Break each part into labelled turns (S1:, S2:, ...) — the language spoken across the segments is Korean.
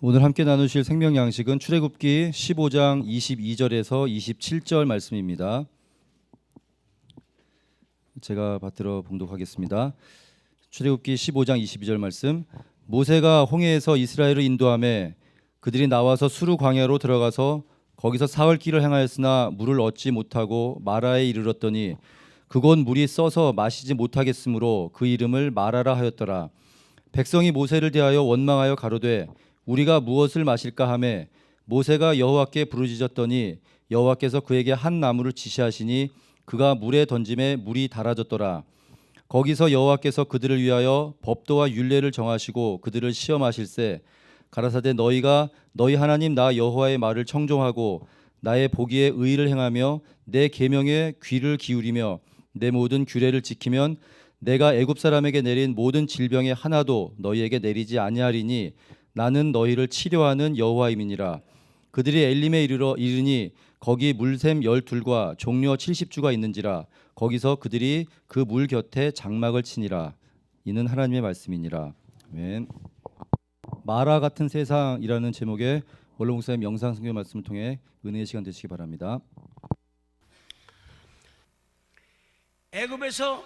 S1: 오늘 함께 나누실 생명 양식은 출애굽기 15장 22절에서 27절 말씀입니다. 제가 받들어 봉독하겠습니다. 출애굽기 15장 22절 말씀. 모세가 홍해에서 이스라엘을 인도하매 그들이 나와서 수르 광야로 들어가서 거기서 사흘 길을 행하였으나 물을 얻지 못하고 마라에 이르렀더니 그곳 물이 써서 마시지 못하겠으므로 그 이름을 마라라 하였더라. 백성이 모세를 대하여 원망하여 가로되 우리가 무엇을 마실까 하매 모세가 여호와께 부르짖었더니 여호와께서 그에게 한 나무를 지시하시니 그가 물에 던짐에 물이 달아졌더라. 거기서 여호와께서 그들을 위하여 법도와 율례를 정하시고 그들을 시험하실세 가라사대 너희가 너희 하나님 나 여호와의 말을 청종하고 나의 보기에 의를 행하며 내 계명에 귀를 기울이며 내 모든 규례를 지키면 내가 애굽 사람에게 내린 모든 질병의 하나도 너희에게 내리지 아니하리니 나는 너희를 치료하는 여호와임이니라. 그들이 엘림에 이르니 거기 물샘 12과 종려 70주가 있는지라. 거기서 그들이 그 물 곁에 장막을 치니라. 이는 하나님의 말씀이니라. 아멘. 마라 같은 세상이라는 제목의 원로 목사님 영상 성경 말씀을 통해 은혜의 시간 되시기 바랍니다.
S2: 애굽에서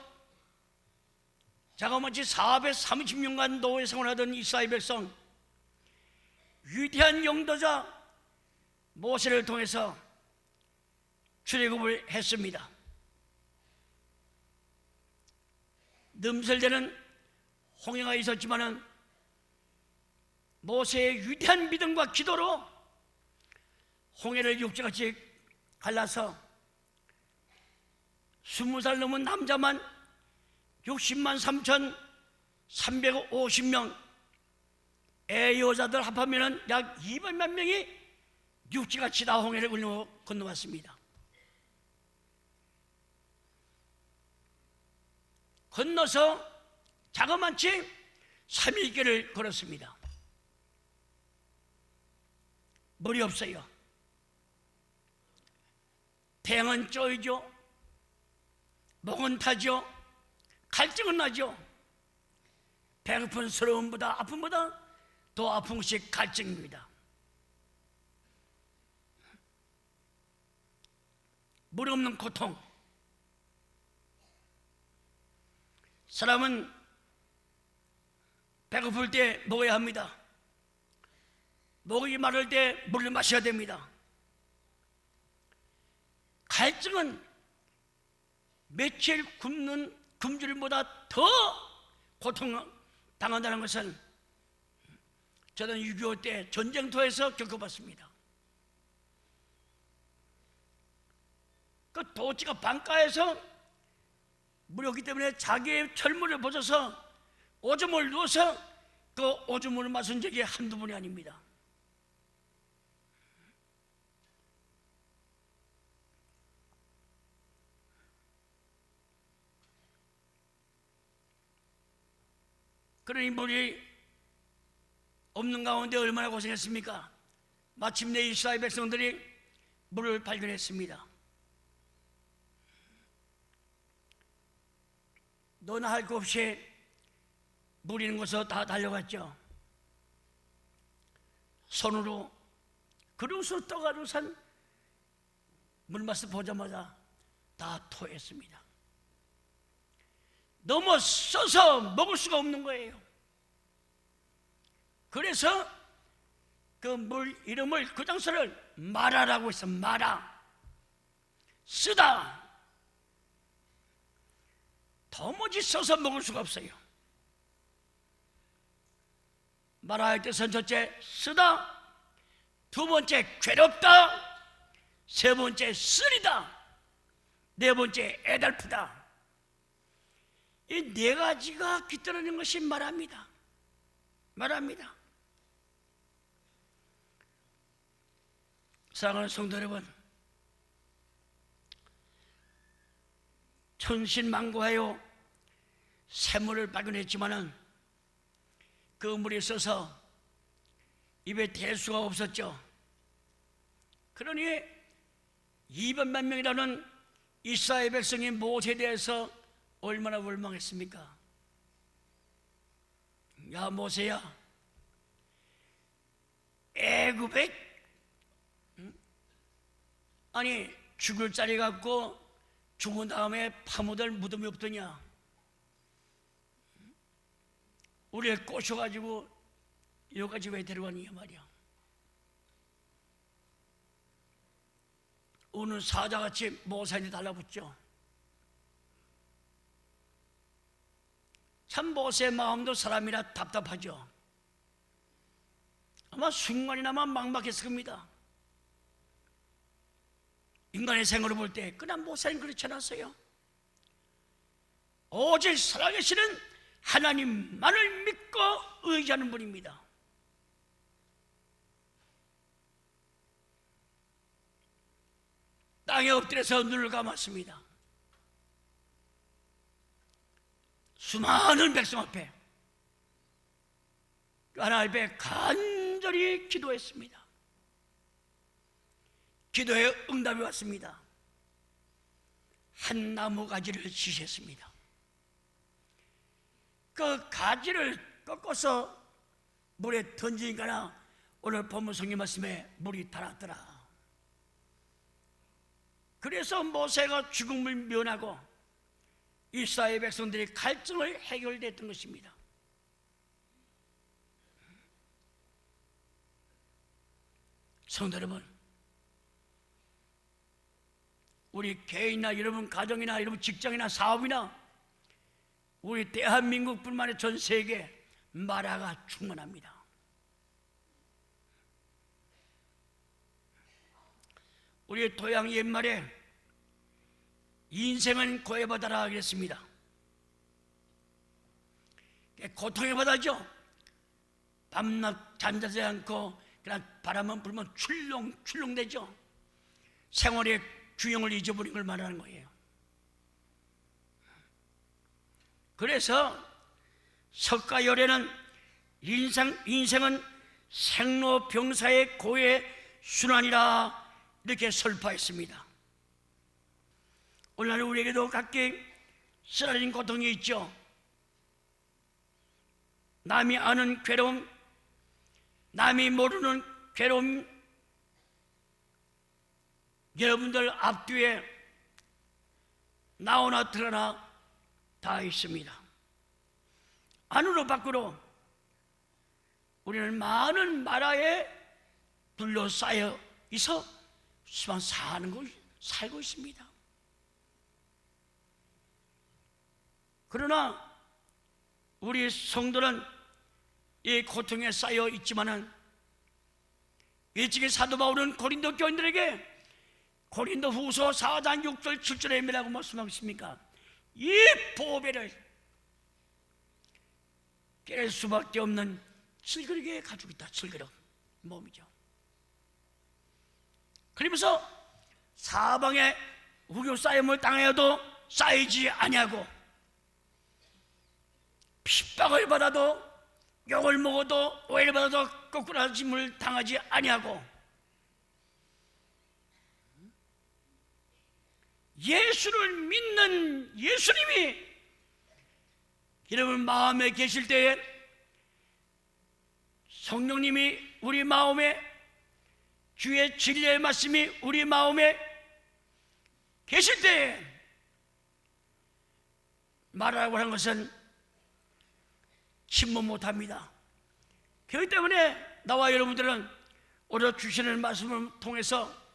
S2: 자그마치 430년간 노예 생활하던 이스라엘 백성, 위대한 용도자 모세를 통해서 출애굽을 했습니다. 넘설대는 홍해가 있었지만은 모세의 위대한 믿음과 기도로 홍해를 육지같이 갈라서 20살 넘은 남자만 60만 3,350명, 애 여자들 합하면 약 200만 명이 육지같이 다 홍해를 건너왔습니다. 건너서 자그마치 3일길을 걸었습니다. 물이 없어요. 태양은 쪄이죠. 목은 타죠. 갈증은 나죠. 배고픈 서러움보다 아픔보다 더 아픈 것이 갈증입니다. 물 없는 고통. 사람은 배고플 때 먹어야 합니다. 목이 마를 때 물을 마셔야 됩니다. 갈증은 며칠 굶는 굶주림보다 더 고통당한다는 것은 저는 6.25 때 전쟁터에서 겪어봤습니다. 그 도치가 방가에서 물이 없기 때문에 자기의 철물을 벗어서 오줌을 누워서 그 오줌을 마신 적이 한두 번이 아닙니다. 그러니 물이 없는 가운데 얼마나 고생했습니까? 마침내 이스라엘 백성들이 물을 발견했습니다. 너나 할 것 없이 물 있는 곳으로 다 달려갔죠. 손으로 그릇으로 떠가지고 물맛을 보자마자 다 토했습니다. 너무 써서 먹을 수가 없는 거예요. 그래서 그 물 이름을, 그 장소를 마라라고 해서 마라, 쓰다. 도무지 써서 먹을 수가 없어요. 마라의 뜻은 첫째 쓰다, 두 번째 괴롭다, 세 번째 쓰리다, 네 번째 애달프다. 이 네 가지가 깃들어진 것이 말합니다. 사랑하는 성도 여러분, 천신만고하여 샘물을 발견했지만은 그 물이 써서 입에 댈 수가 없었죠. 그러니 200만 명이라는 이스라엘 백성이 모세에 대해서 얼마나 원망했습니까? 야 모세야, 애굽에 아니 죽을 자리 갖고 죽은 다음에 파묻을 무덤이 없더냐? 우리를 꼬셔가지고 여기까지 왜 데려가느냐 말이야. 오늘 사자같이 모세한테 달라붙죠. 참 모세의 마음도 사람이라 답답하죠. 아마 순간이나마 막막했을 겁니다. 인간의 생각으로 볼 때 그냥 모세는 그렇지 않았어요. 오직 살아계시는 하나님만을 믿고 의지하는 분입니다. 땅에 엎드려서 눈을 감았습니다. 수많은 백성 앞에 하나님 앞에 간절히 기도했습니다. 기도에 응답이 왔습니다. 한 나무 가지를 지셨습니다. 그 가지를 꺾어서 물에 던지니까 오늘 본문 성경 말씀에 물이 달았더라. 그래서 모세가 죽음을 면하고 이스라엘 백성들이 갈증을 해결됐던 것입니다. 성도 여러분, 우리 개인이나 여러분 가정이나 여러분 직장이나 사업이나 우리 대한민국뿐만 아니라 전 세계 마라가 충만합니다. 우리 도양 옛말에 인생은 고해바다라 그랬습니다. 고통의 바다죠. 밤낮 잠자지 않고 그냥 바람만 불면 출렁출렁대죠. 생활의 균형을 잊어버린 걸 말하는 거예요. 그래서 석가열에는 인생은 생로병사의 고해 순환이라 이렇게 설파했습니다. 오늘날 우리에게도 각기 쓰라린 고통이 있죠. 남이 아는 괴로움, 남이 모르는 괴로움, 여러분들 앞뒤에 나오나 드러나 다 있습니다. 안으로 밖으로 우리는 많은 마라에 둘러싸여 있어 수만 살고 있습니다. 그러나 우리 성도는 이 고통에 쌓여 있지만은 일찍이 사도 바울은 고린도 교인들에게 고린도 후서 4장 6절 7절에 뭐라고 말씀하고 있습니까? 이 보배를 깰 수밖에 없는 질그릇에 가지고 있다. 질그릇 몸이죠. 그러면서 사방에 우겨 쌓임을 당하여도 쌓이지 아니하고 핍박을 받아도 욕을 먹어도 오해를 받아도 거꾸라짐을 당하지 아니하고 예수를 믿는 예수님이 여러분 마음에 계실 때에 성령님이 우리 마음에 주의 진리의 말씀이 우리 마음에 계실 때에 말하라고 하는 것은 침묵 못합니다. 그렇기 때문에 나와 여러분들은 오늘 주시는 말씀을 통해서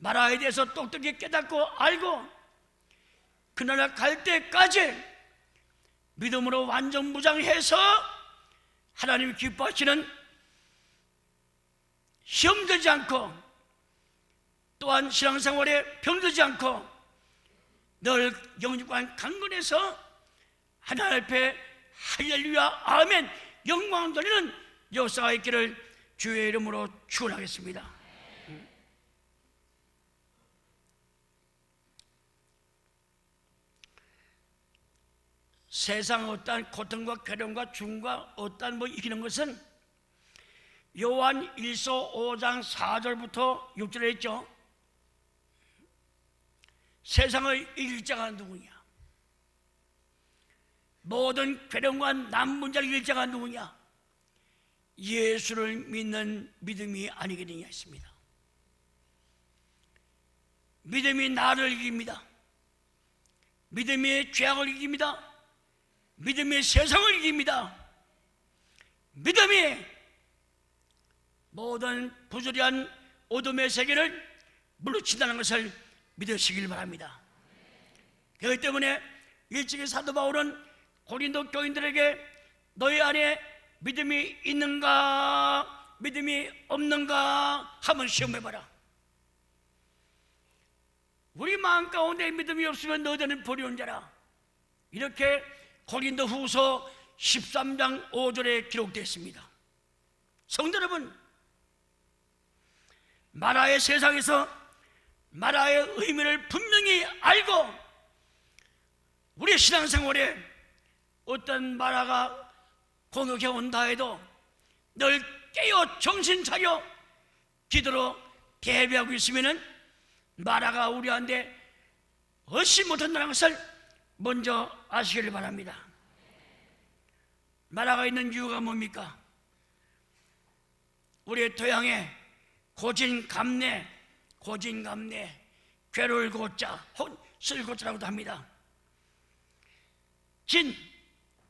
S2: 마라에 대해서 똑똑히 깨닫고 알고 그날 갈 때까지 믿음으로 완전 무장해서 하나님이 기뻐하시는 시험 들지 않고 또한 신앙생활에 병들지 않고 늘 영육간 강건해서 하나님 앞에 할렐루야 아멘 영광 돌리는 역사가 있기를 주의 이름으로 축원하겠습니다. 세상 어떠한 고통과 괴로움과 죽음과 어떠한 이기는 것은 요한 1서 5장 4절부터 6절에 있죠. 세상을 이길 자가 누구냐? 모든 괴로움과 남 문제를 이길 자가 누구냐? 예수를 믿는 믿음이 아니겠느냐 했습니다. 믿음이 나를 이깁니다. 믿음이 죄악을 이깁니다. 믿음이 세상을 이깁니다. 믿음이 모든 부조리한 어둠의 세계를 물리친다는 것을 믿으시길 바랍니다. 그렇기 때문에 일찍이 사도 바울은 고린도 교인들에게 너희 안에 믿음이 있는가 믿음이 없는가 한번 시험해봐라. 우리 마음 가운데 믿음이 없으면 너희들은 버리는 자라. 이렇게 고린도 후서 13장 5절에 기록되어 있습니다. 성도 여러분, 마라의 세상에서 마라의 의미를 분명히 알고 우리의 신앙생활에 어떤 마라가 공격해 온다 해도 늘 깨어 정신 차려 기도로 대비하고 있으면 마라가 우리한테 얻지 못한다는 것을 먼저 아시길 바랍니다. 마라가 있는 이유가 뭡니까? 우리의 토양에 고진감래, 괴로울 고자, 쓸 고자라고도 합니다. 진,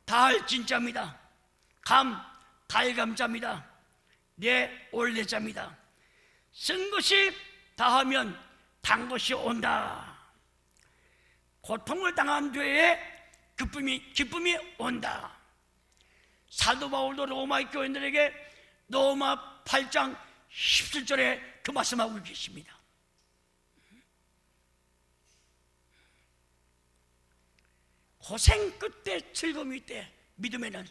S2: 달 진자입니다. 감, 달감자입니다. 내 올레자입니다. 쓴 것이 다하면 단 것이 온다. 고통을 당한 뒤에 기쁨이 온다. 사도 바울도 로마 교인들에게 로마 8장 17절에 그 말씀하고 계십니다. 고생 끝에 즐거움이 있대. 믿음에는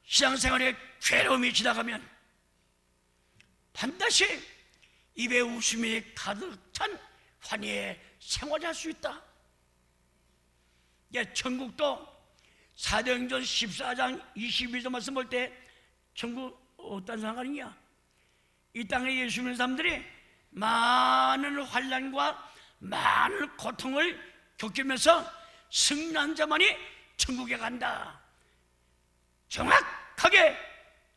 S2: 신앙생활에 괴로움이 지나가면 반드시 입에 웃음이 가득 찬 환희의 생활할 수 있다. 천국도 사도행전 14장 22절 말씀 볼 때 천국 어떤 상황이냐? 이 땅에 예수 믿는 사람들이 많은 환난과 많은 고통을 겪으면서 승리한 자만이 천국에 간다. 정확하게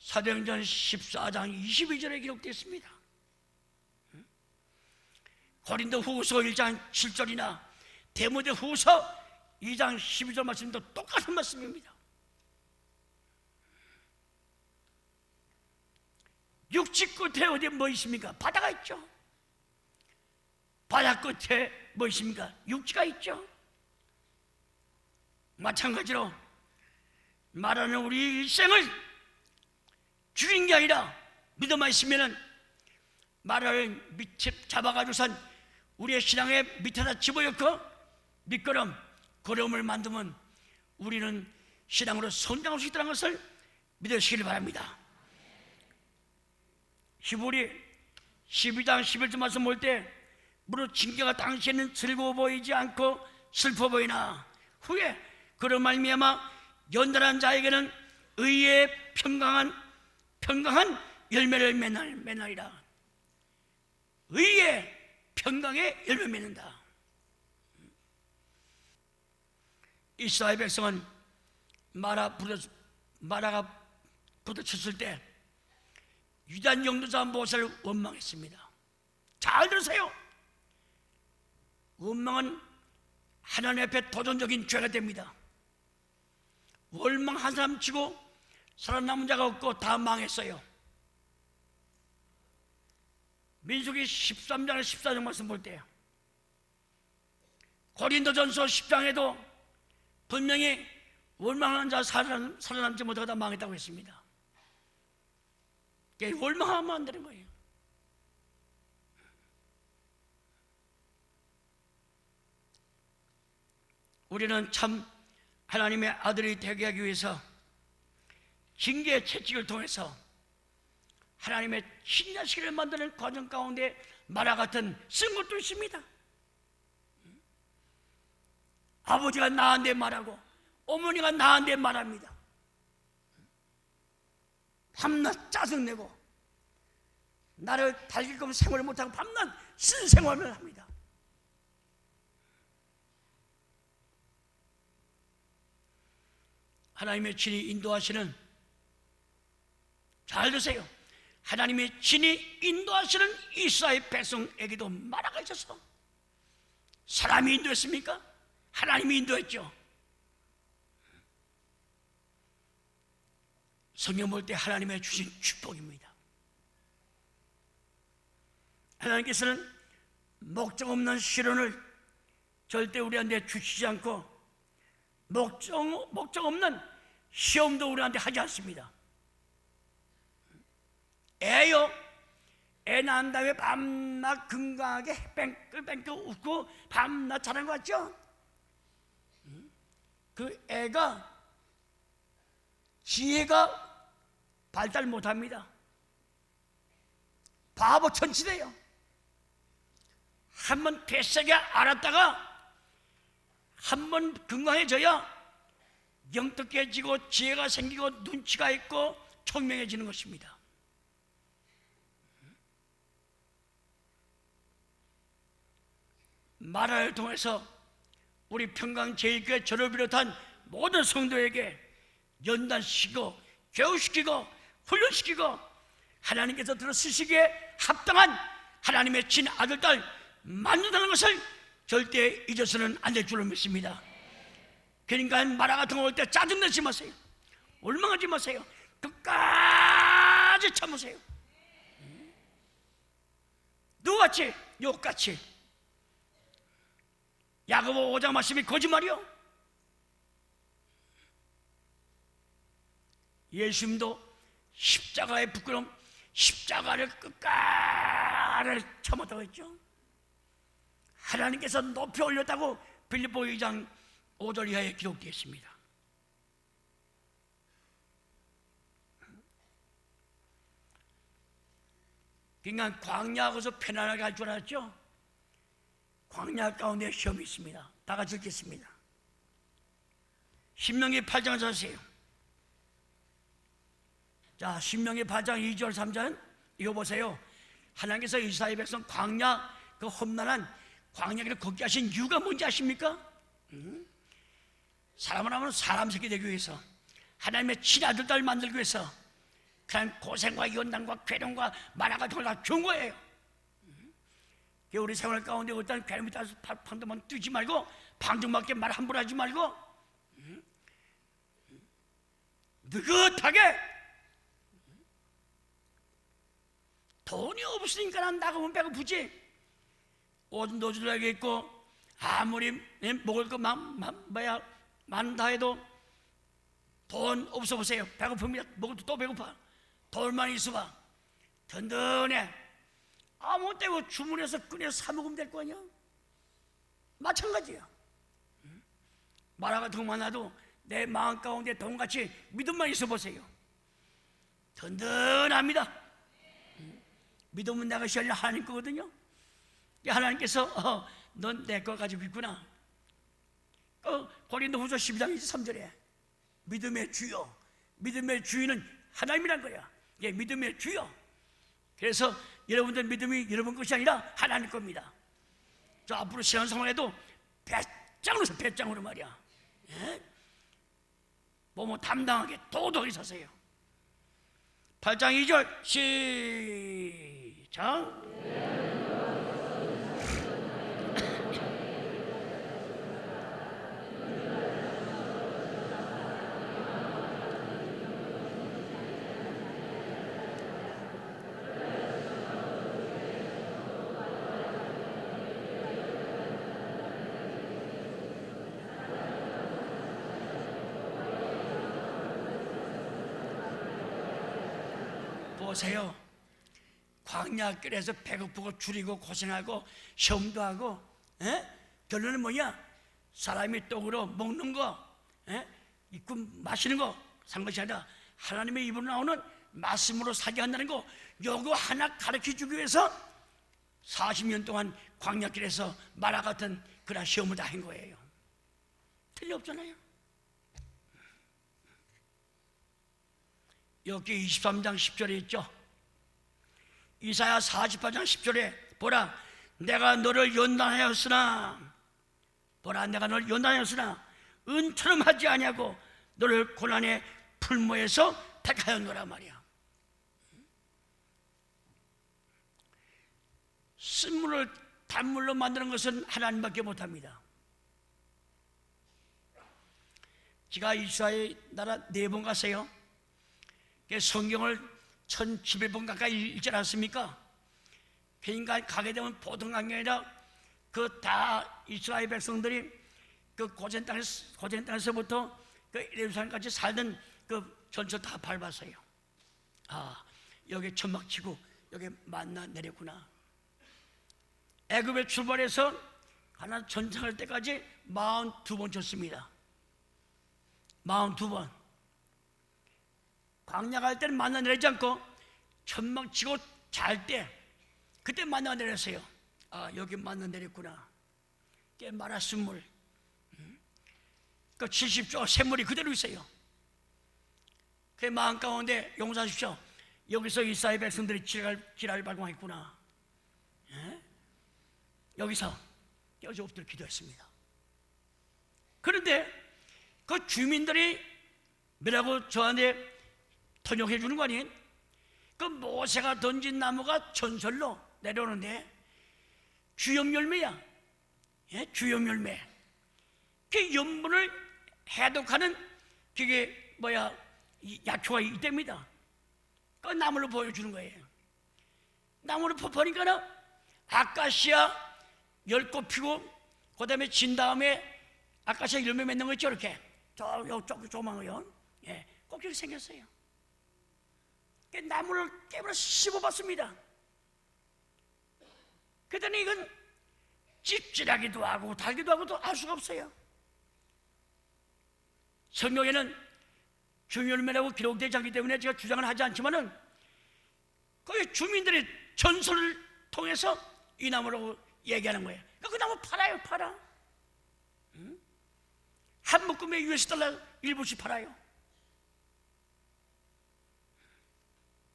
S2: 사도행전 14장 22절에 기록되어 있습니다. 고린도 후서 1장 7절이나 디모데 후서 2장 12절 말씀도 똑같은 말씀입니다. 육지 끝에 어디 뭐 있습니까? 바다가 있죠. 바다 끝에 뭐 있습니까? 육지가 있죠. 마찬가지로 말하는 우리 일생을 죽인 게 아니라 믿음만 있으면은 말을 밑에 잡아가지고선 우리의 신앙의 밑에다 집어넣고 밑거름, 걸음을 만들면 우리는 신앙으로 성장할 수 있다는 것을 믿으시길 바랍니다. 히브리 12장 11절 말씀 볼 때 무릇 징계가 당시에는 즐거워 보이지 않고 슬퍼 보이나 후에 그로 말미암아 연단한 자에게는 의의 평강한 열매를 맺나이다. 의의 평강의 열매 맺는다. 이스라엘 백성은 마라가 부딪혔을 때 유단 영도자 모세를 원망했습니다. 잘 들으세요. 원망은 하나님 앞에 도전적인 죄가 됩니다. 원망한 사람 치고 살아남은 자가 없고 다 망했어요. 민수기 13장 14절 말씀 볼 때 고린도전서 10장에도 분명히 원망하는 자 살아남지 못하고 다 망했다고 했습니다. 원망하면 안 되는 거예요. 우리는 참 하나님의 아들이 되게 하기 위해서 징계의 채찍을 통해서 하나님의 신자식을 만드는 과정 가운데 마라 같은 쓴 것도 있습니다. 아버지가 나한테 말하고 어머니가 나한테 말합니다. 밤낮 짜증내고 나를 달길 거면 생활을 못하고 밤낮 쓴 생활을 합니다. 하나님의 친히 인도하시는, 잘 드세요, 하나님의 친히 인도하시는 이스라엘 백성에게도 마라가 있었어. 사람이 인도했습니까? 하나님이 인도했죠. 성경 볼 때 하나님의 주신 축복입니다. 하나님께서는 목적 없는 시련을 절대 우리한테 주시지 않고 목적 없는 시험도 우리한테 하지 않습니다. 애요, 애 낳은 다음에 밤낮 건강하게 뺑글뺑글 웃고 밤낮 자란 거 같죠? 그 애가 지혜가 발달 못합니다. 바보 천치돼요. 한번 뱃속에 알았다가 한번 건강해져야 영특해지고 지혜가 생기고 눈치가 있고 총명해지는 것입니다. 마라를 통해서 우리 평강제일교회 저를 비롯한 모든 성도에게 연단시키고 교육시키고 훈련시키고 하나님께서 들어쓰시기에 합당한 하나님의 친아들 딸 만든다는 것을 절대 잊어서는 안 될 줄로 믿습니다. 그러니까 마라 같은 거 올 때 짜증내지 마세요. 원망하지 마세요. 끝까지 참으세요. 누구같이? 욕같이. 야고보 5장 말씀이 거짓말이요? 예수님도 십자가의 부끄러움, 십자가를 끝까지 참았다고 했죠. 하나님께서 높이 올렸다고 빌립보 2장 5절 이하에 기록되어 있습니다. 그러니까 광야 가서 편안하게 할 줄 알았죠? 광야 가운데 시험이 있습니다. 다 같이 읽겠습니다. 신명기 8장 자세요. 자, 신명기 8장 2절 3절 이거 보세요. 하나님께서 이스라엘 백성 광야 그 험난한 광야길을 걷게 하신 이유가 뭔지 아십니까? 사람을 하면 사람 새끼 되기 위해서, 하나님의 친아들 딸 만들기 위해서 그런 고생과 연단과 괴로움과 만화 같은 걸 다 준 거예요. 우리 생활 가운데 어떤 괴로움이 따라서 방도만 뛰지 말고 방정맞게 말 함부로 하지 말고 느긋하게, 돈이 없으니까 난 나가면 배고프지. 옷 노출하게 있고 아무리 먹을 거 많다 해도 돈 없어 보세요. 배고픕니다. 먹을 때 또 배고파. 돈만 있어봐 든든해. 아무 때고 주문해서 꺼내서 사 먹으면 될 거 아니야. 마찬가지야. 마라 같은 거 많아도 내 마음 가운데 돈같이 믿음만 있어 보세요. 든든합니다. 믿음은 내가 시작할 하나님 거거든요. 하나님께서 넌 내 거 가지고 있구나. 고린도후서 12장 23절에 믿음의 주요, 믿음의 주인은 하나님이란 거야. 이게 믿음의 주요. 그래서 여러분들 믿음이 여러분 것이 아니라 하나님 겁니다. 저 앞으로 시간 상황에도 배짱으로 말이야. 예? 뭐뭐 담당하게 도덕히 사세요. 8장 2절 시작. 보세요. 광야길에서 배고프고 줄이고 고생하고 시험도 하고, 결론은 뭐냐? 사람이 떡으로 먹는 거, 입고 마시는 거 산 것이 아니라 하나님의 입으로 나오는 말씀으로 살게 한다는 거, 요거 하나 가르쳐주기 위해서 40년 동안 광야길에서 마라 같은 그런 시험을 다 한 거예요. 틀림없잖아요. 여기 23장 10절에 있죠. 이사야 48장 10절에 보라 내가 너를 연단하였으나, 보라 내가 너를 연단하였으나 은처럼 하지 아니하고 너를 고난의 풀모에서 택하였노라 말이야. 쓴물을 단물로 만드는 것은 하나님밖에 못합니다. 제가 이스라엘 나라 4번 갔어요. 성경을 1700번 가까이 읽지 않았습니까? 그러니까 가게 되면 보통 강이 아니라 그 다 이스라엘 백성들이 그 고센 땅에서부터 그 예루살렘까지 살던 그 전철 다 밟았어요. 아, 여기 천막 치고 여기 만나 내렸구나. 애굽에 출발해서 가나안 전쟁할 때까지 42번 쳤습니다. 42번. 광야 갈 때는 만나 내리지 않고 천막 치고 잘 때 그때 만나 내렸어요. 아, 여기 만나 내렸구나. 깨 말았은 물. 그 70조 샘물이 그대로 있어요. 그 마음 가운데 용서하십시오. 여기서 이스라엘 백성들이 지랄을 발광했구나. 여기서 여기서 엎드려 기도했습니다. 그런데 그 주민들이 뭐라고 저한테 번역해 주는 거 아니에요? 그 모세가 던진 나무가 전설로 내려오는데 주염 열매야. 주염 열매. 그 염분을 해독하는 그게 약효가 있답니다. 그 나무를 보여주는 거예요. 나무를 보니까는 아카시아 10꽃 피고 그 다음에 진 다음에 아카시아 열매 맺는 거 있죠. 이렇게 조그만 거요. 꼭 이렇게 생겼어요. 그 나무를 깨물어 씹어봤습니다. 그랬더니 이건 찝찝하기도 하고 달기도 하고도 알 수가 없어요. 성경에는 주열매라고 기록되지 않기 때문에 제가 주장을 하지 않지만은 거기 주민들의 전설을 통해서 이 나무라고 얘기하는 거예요. 그 나무 팔아요, 팔아. 한 묶음에 $1 1불씩 팔아요.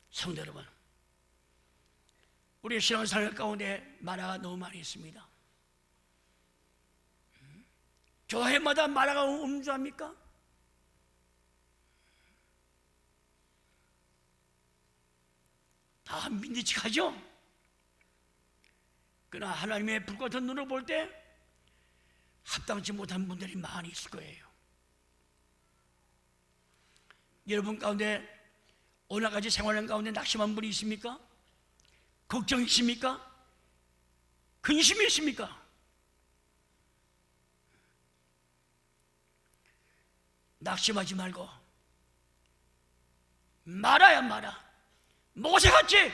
S2: 성도 여러분, 우리의 신앙생활 가운데 마라가 너무 많이 있습니다. 교회마다 마라가 음주합니까? 다 민니치하죠? 그러나 하나님의 불같은 눈으로 볼 때 합당치 못한 분들이 많이 있을 거예요. 여러분 가운데 어느 가지 생활하는 가운데 낙심한 분이 있습니까? 걱정이 있습니까? 근심이 있습니까? 낙심하지 말고 말아야 말아. 모세같이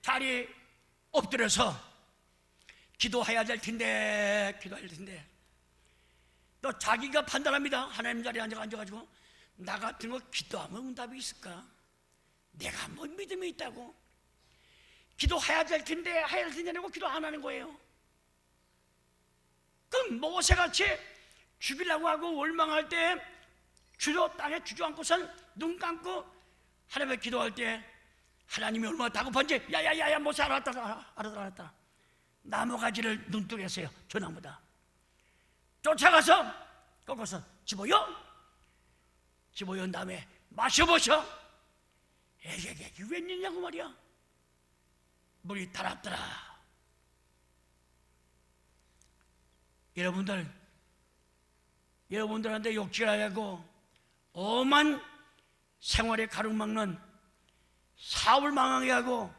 S2: 자리에 엎드려서 기도해야 될 텐데 또 자기가 판단합니다. 하나님 자리에 앉아가지고 나 같은 거 기도하면 응답이 있을까? 내가 뭐 믿음이 있다고? 기도해야 될 텐데 라고 기도 안 하는 거예요. 그 모세같이 죽이려고 하고 원망할 때 땅에 주저앉고선 눈 감고 하나님께 기도할 때 하나님이 얼마나 다급한지 야야야야 모세 알았다 나무가지를 눈뜨겠어요. 저 나무다. 쫓아가서 꺾어서 집어요 다음에 마셔보셔. 이게 웬일이냐고 말이야. 물이 달았더라. 여러분들한테 욕질하고 엄한 생활에 가로막는 사업을 망하게 하고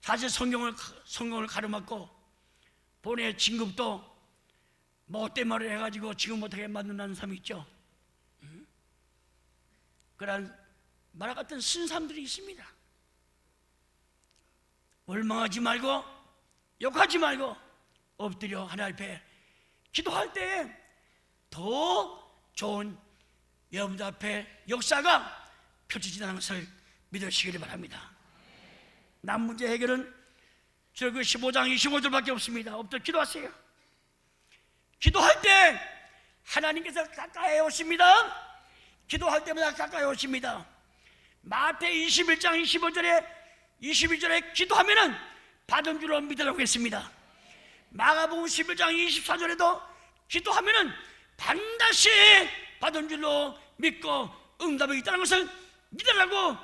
S2: 사실 성경을 가로막고 본인의 진급도 못된 말을 해가지고 지금 못하게 만든다는 사람이 있죠. 그런 마라 같은 쓴 사람들이 있습니다. 원망하지 말고 욕하지 말고 엎드려 하나님 앞에 기도할 때 더 좋은 여러분들 앞에 역사가 펼쳐진다는 것을 믿으시기를 바랍니다. 남 문제 해결은 저그 15장 25절밖에 없습니다. 엎드려 기도하세요. 기도할 때 하나님께서 가까이 오십니다. 기도할 때마다 가까이 오십니다. 마태 21장 22절에 기도하면은 받은 줄로 믿으라고 했습니다. 마가복음 11장 24절에도 기도하면은 반드시 받은 줄로 믿고 응답이 있다는 것을 믿으라고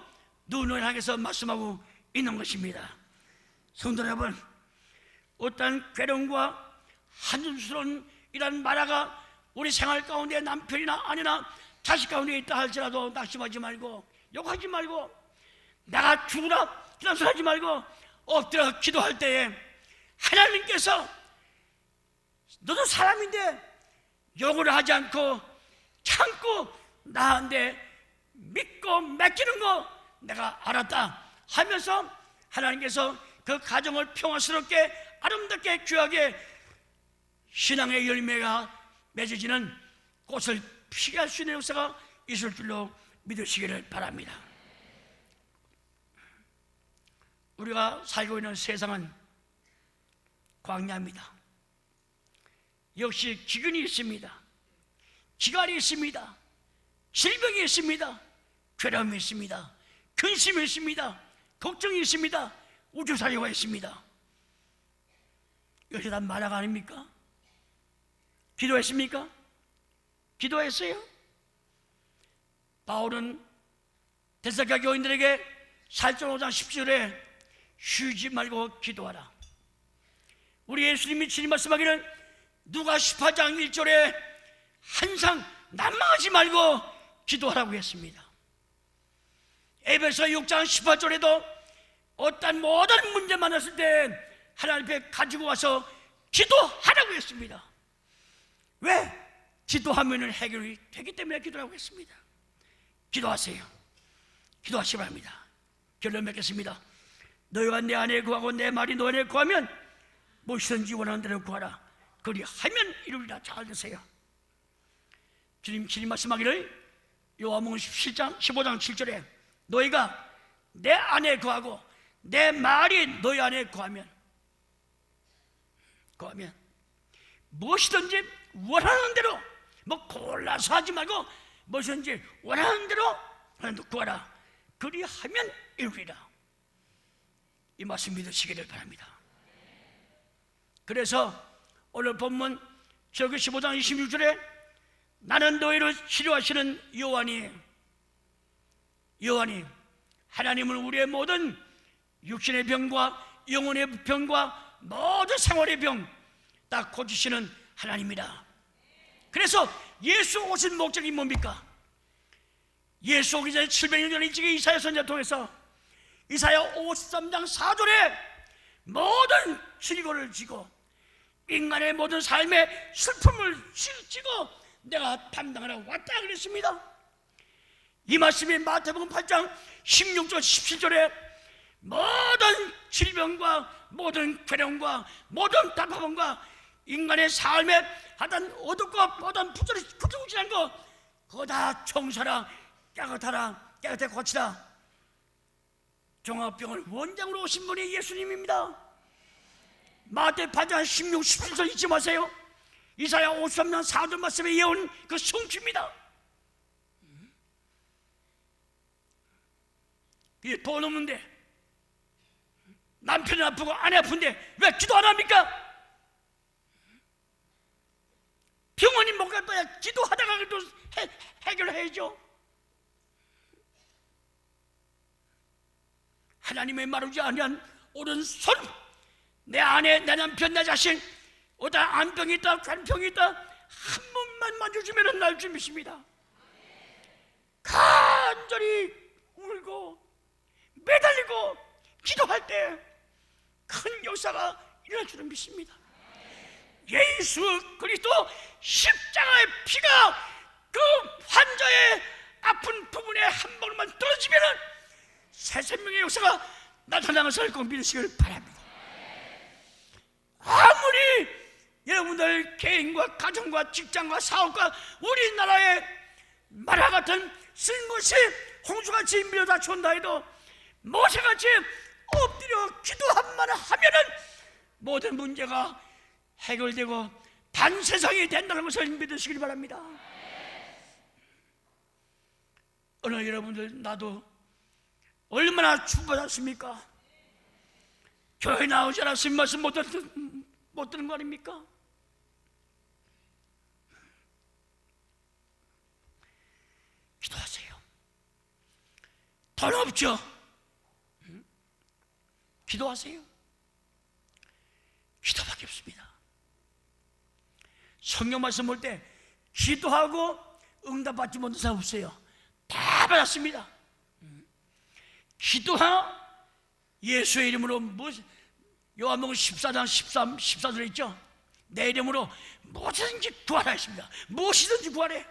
S2: 눈을 향해서 말씀하고 있는 것입니다. 성도 여러분, 어떤 괴로움과 한숨스러운 이런 마라가 우리 생활 가운데 남편이나 아내나 자식 가운데 있다 할지라도 낙심하지 말고, 욕하지 말고, 내가 죽으라 이런 소리 하지 말고 엎드려 기도할 때에 하나님께서 너도 사람인데 욕을 하지 않고 참고 나한테 믿고 맡기는 거 내가 알았다 하면서 하나님께서 그 가정을 평화스럽게 아름답게 귀하게 신앙의 열매가 맺어지는 꽃을 피게 할 수 있는 역사가 있을 줄로 믿으시기를 바랍니다. 우리가 살고 있는 세상은 광야입니다. 역시 기근이 있습니다. 기갈이 있습니다. 질병이 있습니다. 괴로움이 있습니다. 근심이 있습니다. 걱정이 있습니다. 우주사료가 있습니다. 이것이 다 마라가 아닙니까? 기도했습니까? 기도했어요? 바울은 데살로니가 교인들에게 4장 5장 10절에 쉬지 말고 기도하라. 우리 예수님이 친히 말씀하기를 누가 18장 1절에 항상 난망하지 말고 기도하라고 했습니다. 에베소 6장 18절에도 어떤 모든 문제 만났을 때 하나님 앞에 가지고 와서 기도하라고 했습니다. 왜? 기도하면 해결이 되기 때문에 기도하라고 했습니다. 기도하세요. 기도하시기 바랍니다. 결론 맺겠습니다. 너희가 내 안에 구하고 내 말이 너 안에 구하면 무엇이든지 원하는 대로 구하라. 그리하면 이루리라. 잘 드세요. 주님 말씀하기를 요한복음 15장 7절에 너희가 내 안에 구하고 내 말이 너희 안에 구하면 무엇이든지 원하는 대로, 뭐 골라서 하지 말고 무엇이든지 원하는 대로 구하라. 그리하면 이루리라. 이 말씀 믿으시기를 바랍니다. 그래서 오늘 본문 저기 15장 26절에 나는 너희를 치료하시는 여호와니 하나님은 우리의 모든 육신의 병과 영혼의 병과 모든 생활의 병 다 고치시는 하나님이다. 그래서 예수 오신 목적이 뭡니까? 예수 오기 전에 700년 전에 일찍이 이사야 선지자 통해서 이사야 53장 4절에 모든 질고를 지고 인간의 모든 삶의 슬픔을 지고 내가 담당하라고 왔다 그랬습니다. 이 말씀이 마태복음 8장 16절 17절에 모든 질병과 모든 괴로움과 모든 답답함과 인간의 삶에 하던 어둡고 모든 부정부정한 거 그거 다 청소하라, 깨끗해 고치라. 종합병을 원장으로 오신 분이 예수님입니다. 마태 8장 16, 17절 잊지 마세요. 이사야 53년 4절 말씀에 예언 그 성취입니다. 이게 돈 없는데, 남편이 아프고 아내 아픈데 왜 기도 안 합니까? 병원이 못 갈 바야 기도하다가 그래도 해결해야죠. 하나님의 말하지 아니한 오른손, 내 아내, 내 남편, 내 자식 어디다 안병이 있다, 간병이 있다 한 번만 만져주면 날 주십니다. 간절히 울고 매달리고 기도할 때 큰 역사가 일어날 줄을 믿습니다. 예수 그리스도 십자가의 피가 그 환자의 아픈 부분에 한 방울만 떨어지면 새 생명의 역사가 나타나는 것을 꼭 믿으시길 바랍니다. 아무리 여러분들 개인과 가정과 직장과 사업과 우리나라의 마라 같은 쓴 것이 홍수같이 밀어다쳐온다 해도 모세같이 엎드려 기도한만 하면은 모든 문제가 해결되고 반세상이 된다는 것을 믿으시길 바랍니다. 오늘 여러분들 나도 얼마나 축복받았습니까? 교회 나오지 않았으면 말씀 못 듣는 거 아닙니까? 기도하세요. 돈 없죠? 기도하세요. 기도밖에 없습니다. 성경 말씀 볼 때 기도하고 응답받지 못한 사람 없어요. 다 받았습니다. 기도하 예수의 이름으로 요한복음 14장 13, 14절에 있죠. 내 이름으로 무엇이든지 구하라 했습니다. 무엇이든지 구하래.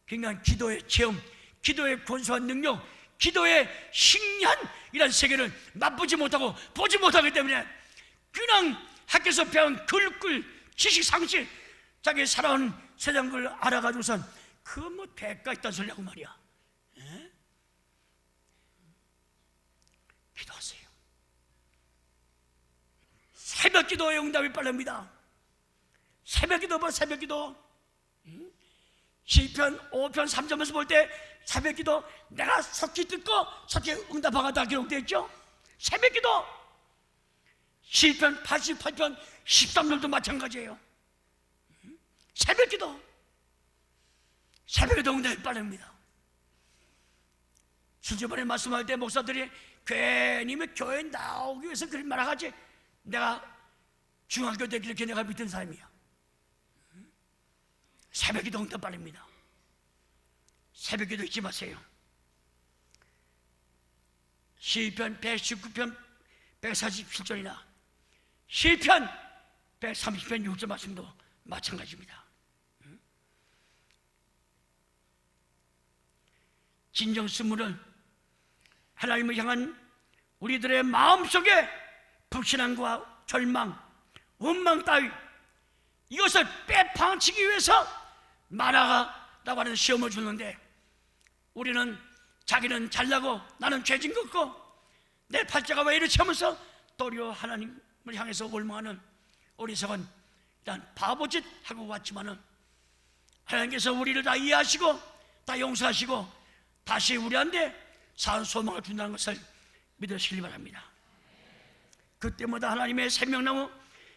S2: 그러니까 기도의 체험, 기도의 권수한 능력, 기도의 신기한 이런 세계를 맛보지 못하고 보지 못하기 때문에 그냥 학교에서 배운 글꿀, 지식, 상식, 자기 살아온 세상 걸 알아가지고선 그거 뭐 대가 있다는 소리하고 말이야. 에? 기도하세요. 새벽 기도의 응답이 빠릅니다. 새벽 기도 봐, 새벽 기도. 시편 5편 3절에서 볼 때 새벽 기도 내가 속히 듣고 속히 응답하겠다 기록되어 있죠. 새벽 기도. 시편 88편 13절도 마찬가지예요. 새벽 기도. 새벽 기도 응답이 빠릅니다. 지난번에 말씀할 때 목사들이 괜히 교회에 나오기 위해서 그런 말 하지, 내가 중학교 때 그렇게 내가 믿던 사람이야. 새벽 기도 응답 빠릅니다. 새벽 기도 잊지 마세요. 시편 119편 147절이나 시편 130편 6절 말씀도 마찬가지입니다. 진정 쓴물은 하나님을 향한 우리들의 마음속에 불신앙과 절망, 원망 따위 이것을 빼파치기 위해서 마라가라고 하는 시험을 주는데, 우리는 자기는 잘나고 나는 죄진 것 같고 내 팔자가 왜 이렇지 하면서 도리어 하나님을 향해서 원망하는 어리석은 일단 바보짓 하고 왔지만은 하나님께서 우리를 다 이해하시고 다 용서하시고 다시 우리한테 산 소망을 준다는 것을 믿으시길 바랍니다. 그때마다 하나님의 생명나무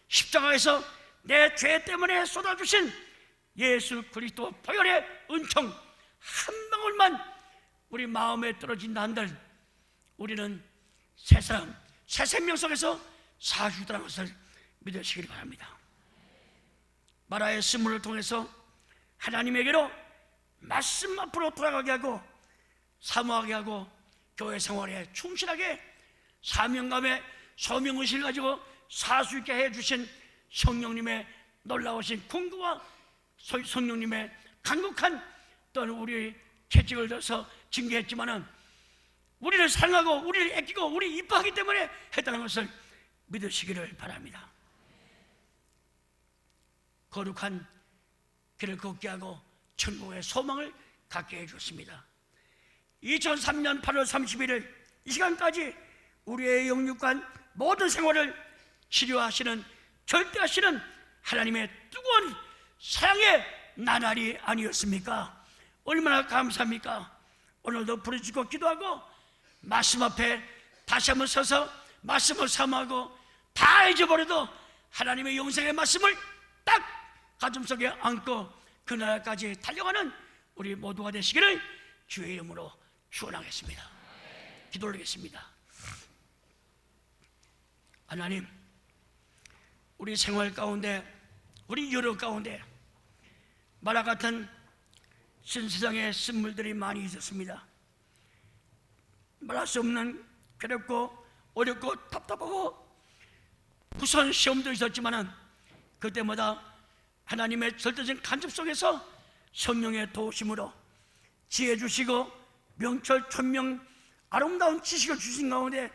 S2: 십자가에서 내 죄 때문에 쏟아주신 예수 그리스도 보혈의 은총 한 방울만 우리 마음에 떨어진다 한들 우리는 새 사람, 새 생명 속에서 사주다는 것을 믿으시길 바랍니다. 마라의 쓴물을 통해서 하나님에게로 말씀 앞으로 돌아가게 하고 사모하게 하고 교회 생활에 충실하게 사명감에 소명의식을 가지고 살 수 있게 해주신 성령님의 놀라우신 공급과 성령님의 강력한 또는 우리 채찍을 들어서 징계했지만은 우리를 사랑하고 우리를 아끼고 우리 이뻐하기 때문에 했다는 것을 믿으시기를 바랍니다. 거룩한 길을 걷게 하고 천국의 소망을 갖게 해주었습니다. 2003년 8월 31일 이 시간까지 우리의 영육간 모든 생활을 치료하시는 절대하시는 하나님의 뜨거운 사랑의 나날이 아니었습니까? 얼마나 감사합니까? 오늘도 부르짖고 기도하고 말씀 앞에 다시 한번 서서 말씀을 사모하고 다 잊어버려도 하나님의 영생의 말씀을 딱 가슴속에 안고 그날까지 달려가는 우리 모두가 되시기를 주의 이름으로 축원하겠습니다. 기도 올리겠습니다. 하나님, 우리 생활 가운데 우리 여러 가운데 마라 같은 신세상의 쓴물들이 많이 있었습니다. 말할 수 없는 괴롭고 어렵고 답답하고 무서운 시험도 있었지만 그때마다 하나님의 절대적인 간섭 속에서 성령의 도우심으로 지혜 주시고 명철 천명 아름다운 지식을 주신 가운데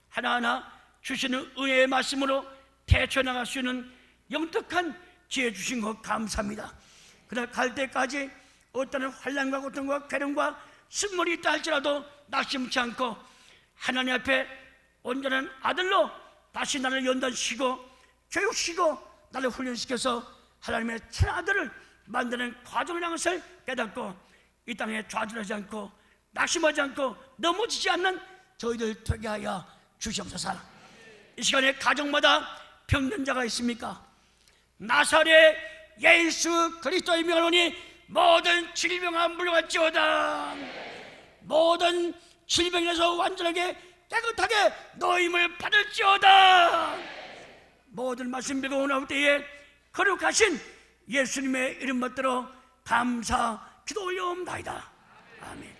S2: 하나하나 주시는 은혜의 말씀으로 대처해 나갈 수 있는 영특한 지혜 주신 것 감사합니다. 그날 갈 때까지 어떤 환난과 고통과 괴로움과 쓴물이 있다 할지라도 낙심치 않고 하나님 앞에 온전한 아들로 다시 나를 연단시키고 교육시키고 나를 훈련시켜서 하나님의 참 아들을 만드는 과정을 향한 것을 깨닫고 이 땅에 좌절하지 않고 낙심하지 않고 넘어지지 않는 저희들 되게 하여 주시옵소서. 이 시간에 가정마다 병든 자가 있습니까? 나사렛 예수 그리스도의 명하노니 모든 질병아 물러갈지어다. 모든 질병에서 완전하게 깨끗하게 노임을 받을지어다. 모든 말씀 믿고 나올 때에 거룩하신 예수님의 이름 받들어 감사 기도 올려옵나이다. 아멘.